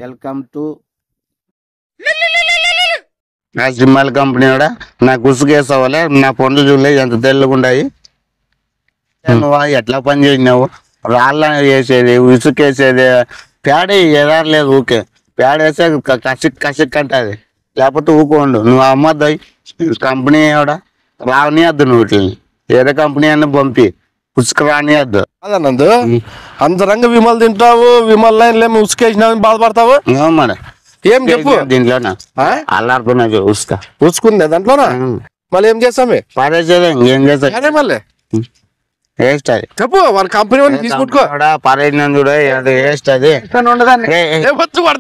Welcome to నా సినిమాల company కూడా నాకు ఉసుకేసవలే నా పనులు చూడలే ఎంత తెల్లగుండాయి. నువ్వు ఎట్లా పని చేసినావు? రాళ్ళ వేసేది, ఉసుకేసేది, పేడ ఎదరలేదు. ఊకే పేడ వేసే కసిక్ అంటది, లేకపోతే ఊకోండు. నువ్వు అమ్మద్దాయి కంపెనీ కూడా రానియద్దు. నువ్వు వీటిని ఏదో కంపెనీ అన్న పంపి ఉసుకు రానియద్దు. అదన్నందు అంతరంగా విమల్ తింటావు, విమల్ లైన్లో ఉసుకేసినా బాధపడతావు మరి. ఏం చెప్పు దీంట్లోనా అల్లాడుతున్నా ఉసుక ఉసుకుంది దాంట్లోనా? మళ్ళీ ఏం చేస్తామే? పారేసేదే, ఇంకేం చేస్తా మళ్ళీ వేస్ట్ అది. చెప్పు వాళ్ళ కంపెనీ వాళ్ళు తీసుకుంటుకో. పారేసిన చూడ వేస్ట్ అది,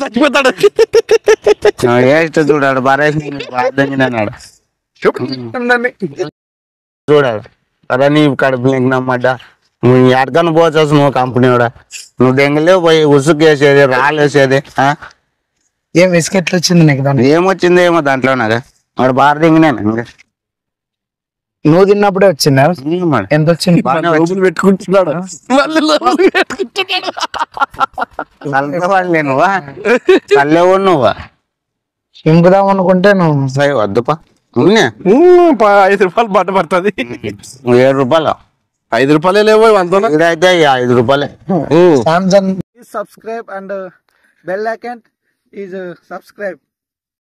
చచ్చిపోతాడు. వేస్ట్ చూడాడు పారేసినాడు చూడాడు. అరే నీ కడుపు నమ్మడ్డ నువ్వు ఎడకని పోచేసి నువ్వు కంపెనీ కూడా నువ్వు దెంగలే పోయి ఉసుకు వేసేది, రాళ్ళు వేసేది. ఏం బిస్కెట్లు వచ్చింది నీకు? దాంట్లో ఏమొచ్చింది ఏమో దాంట్లో నాది వాడు బాగా దింగినాను. నువ్వు తిన్నప్పుడే వచ్చిందా? ఎంత వచ్చింది? పెట్టుకుంటున్నాడు నువ్వా చల్లేవు నువ్వా ఇంకుదాం అనుకుంటే నువ్వు వద్దుపా. 5 రూపాయలు బట్ట పడుతుంది. 7 రూపాయలు 5 రూపాయలే లేవు అంత ఇదైతే 5 రూపాయలే. Samsung subscribe and bell icon is subscribe.